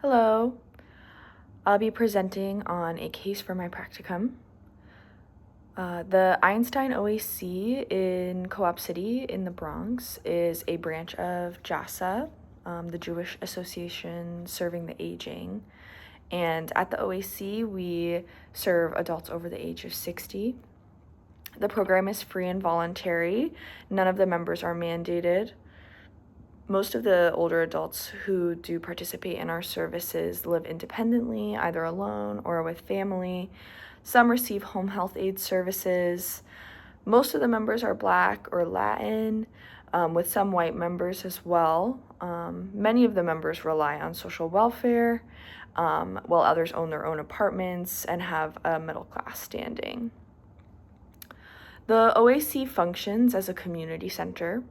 Hello. I'll be presenting on a case for my practicum. The Einstein OAC in Co-op City in the Bronx is a branch of JASA, the Jewish Association Serving the Aging. And at the OAC, we serve adults over the age of 60. The program is free and voluntary. None of the members are mandated. Most of the older adults who do participate in our services live independently, either alone or with family. Some receive home health aid services. Most of the members are Black or Latin, with some white members as well. Many of the members rely on social welfare, while others own their own apartments and have a middle class standing. The OAC functions as a community center.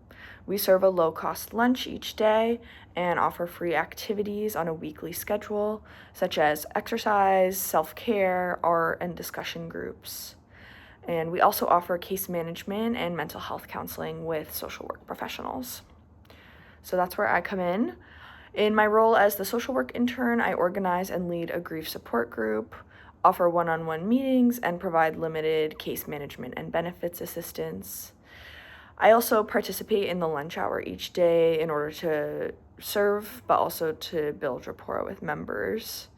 We serve a low-cost lunch each day and offer free activities on a weekly schedule, such as exercise, self-care, art, and discussion groups. And we also offer case management and mental health counseling with social work professionals. So that's where I come in. In my role as the social work intern, I organize and lead a grief support group, offer one-on-one meetings, and provide limited case management and benefits assistance. I also participate in the lunch hour each day in order to serve, but also to build rapport with members.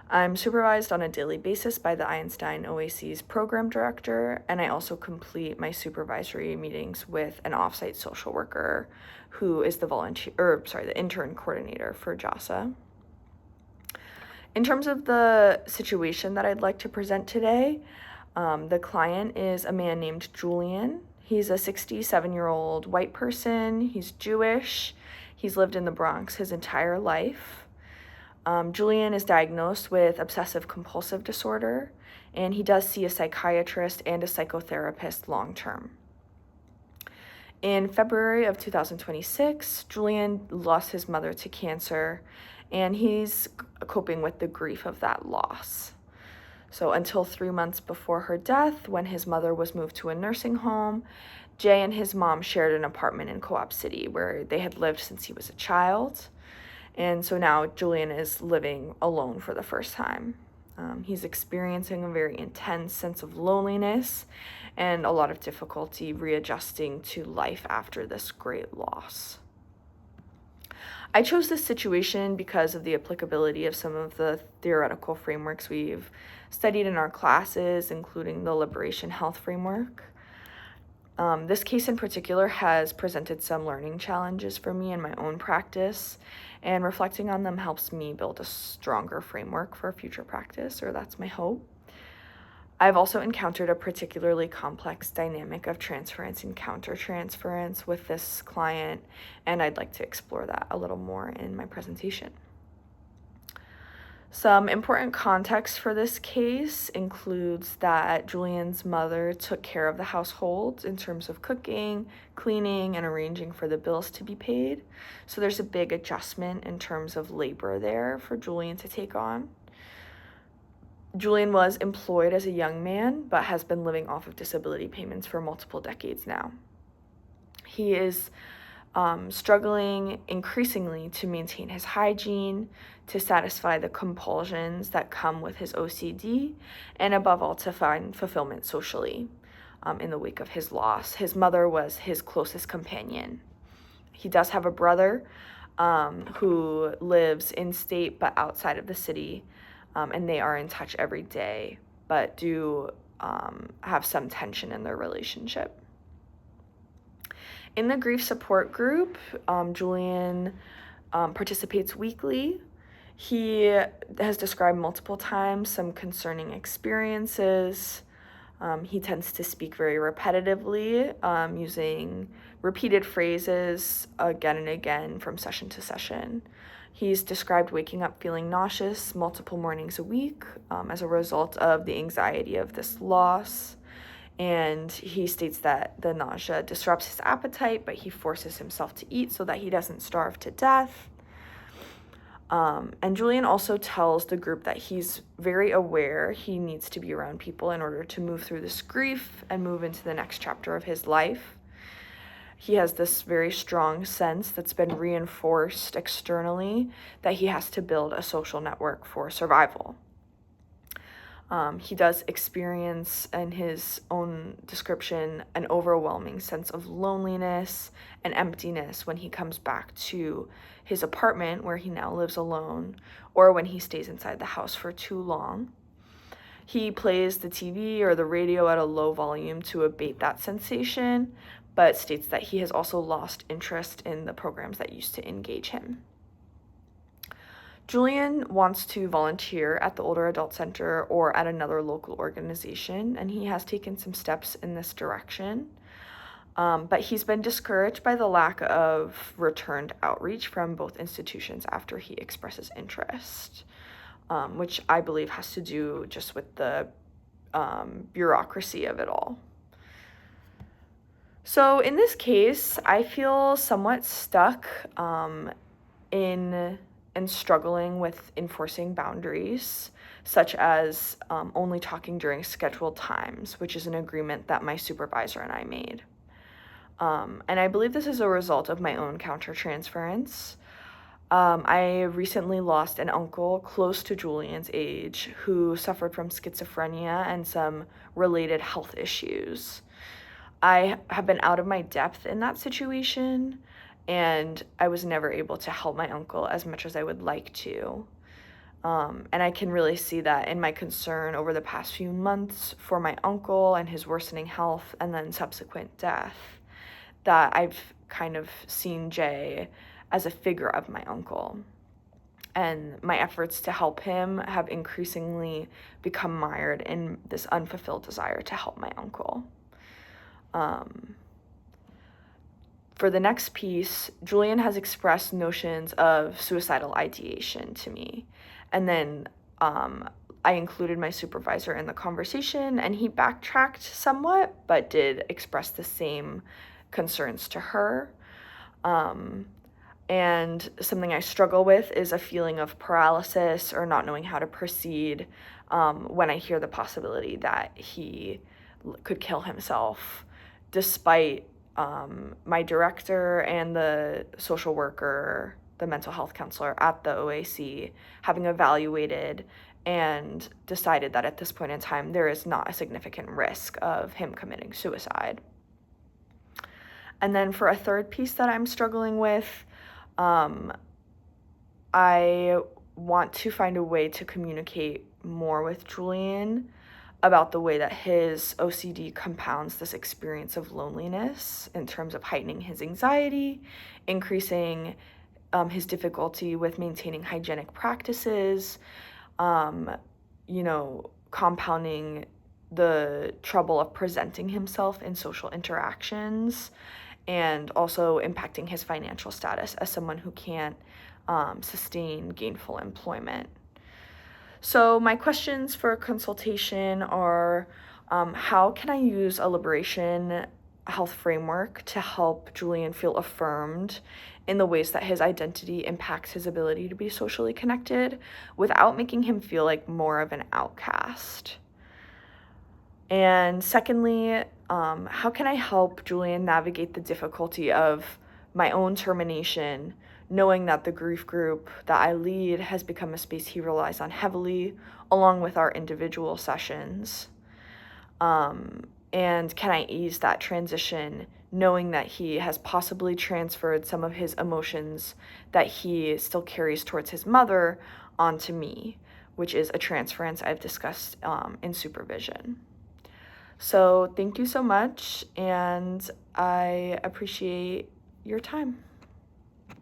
I'm supervised on a daily basis by the Einstein OAC's program director, and I also complete my supervisory meetings with an offsite social worker who is the intern coordinator for JASA. In terms of the situation that I'd like to present today, the client is a man named Julian. He's a 67-year-old white person. He's Jewish. He's lived in the Bronx his entire life. Julian is diagnosed with obsessive compulsive disorder, and he does see a psychiatrist and a psychotherapist long-term. In February of 2026, Julian lost his mother to cancer, and he's coping with the grief of that loss. So until 3 months before her death, when his mother was moved to a nursing home, Jay and his mom shared an apartment in Co-op City where they had lived since he was a child. And so now Julian is living alone for the first time. He's experiencing a very intense sense of loneliness and a lot of difficulty readjusting to life after this great loss. I chose this situation because of the applicability of some of the theoretical frameworks we've studied in our classes, including the Liberation Health Framework. This case in particular has presented some learning challenges for me in my own practice, and reflecting on them helps me build a stronger framework for future practice, or that's my hope. I've also encountered a particularly complex dynamic of transference and countertransference with this client, and I'd like to explore that a little more in my presentation. Some important context for this case includes that Julian's mother took care of the household in terms of cooking, cleaning, and arranging for the bills to be paid. So there's a big adjustment in terms of labor there for Julian to take on. Julian was employed as a young man, but has been living off of disability payments for multiple decades now. He is struggling increasingly to maintain his hygiene, to satisfy the compulsions that come with his OCD, and above all, to find fulfillment socially in the wake of his loss. His mother was his closest companion. He does have a brother who lives in state but outside of the city, and they are in touch every day, but do have some tension in their relationship. In the grief support group, Julian participates weekly. He has described multiple times some concerning experiences. He tends to speak very repetitively, using repeated phrases again and again from session to session. He's described waking up feeling nauseous multiple mornings a week as a result of the anxiety of this loss. And he states that the nausea disrupts his appetite, but he forces himself to eat so that he doesn't starve to death. And Julian also tells the group that he's very aware he needs to be around people in order to move through this grief and move into the next chapter of his life. he has this very strong sense that's been reinforced externally that he has to build a social network for survival. He does experience, in his own description, an overwhelming sense of loneliness and emptiness when he comes back to his apartment where he now lives alone, or when he stays inside the house for too long. He plays the TV or the radio at a low volume to abate that sensation, but states that he has also lost interest in the programs that used to engage him. Julian wants to volunteer at the Older Adult Center or at another local organization, and he has taken some steps in this direction. But he's been discouraged by the lack of returned outreach from both institutions after he expresses interest, which I believe has to do just with the bureaucracy of it all. So in this case, I feel somewhat stuck in struggling with enforcing boundaries, such as only talking during scheduled times, which is an agreement that my supervisor and I made. And I believe this is a result of my own countertransference. I recently lost an uncle close to Julian's age who suffered from schizophrenia and some related health issues. I have been out of my depth in that situation, and I was never able to help my uncle as much as I would like to. And I can really see that in my concern over the past few months for my uncle and his worsening health and then subsequent death, that I've kind of seen Jay as a figure of my uncle. And my efforts to help him have increasingly become mired in this unfulfilled desire to help my uncle. For the next piece, Julian has expressed notions of suicidal ideation to me. And then I included my supervisor in the conversation, and he backtracked somewhat, but did express the same concerns to her. And something I struggle with is a feeling of paralysis or not knowing how to proceed when I hear the possibility that he could kill himself, despite my director and the social worker, the mental health counselor at the OAC, having evaluated and decided that at this point in time there is not a significant risk of him committing suicide. And then for a third piece that I'm struggling with, I want to find a way to communicate more with Julian about the way that his OCD compounds this experience of loneliness in terms of heightening his anxiety, increasing his difficulty with maintaining hygienic practices, compounding the trouble of presenting himself in social interactions, and also impacting his financial status as someone who can't sustain gainful employment. So my questions for consultation are, how can I use a liberation health framework to help Julian feel affirmed in the ways that his identity impacts his ability to be socially connected without making him feel like more of an outcast? And secondly, how can I help Julian navigate the difficulty of my own termination, knowing that the grief group that I lead has become a space he relies on heavily, along with our individual sessions? And can I ease that transition, knowing that he has possibly transferred some of his emotions that he still carries towards his mother onto me, which is a transference I've discussed in supervision. So thank you so much, and I appreciate your time.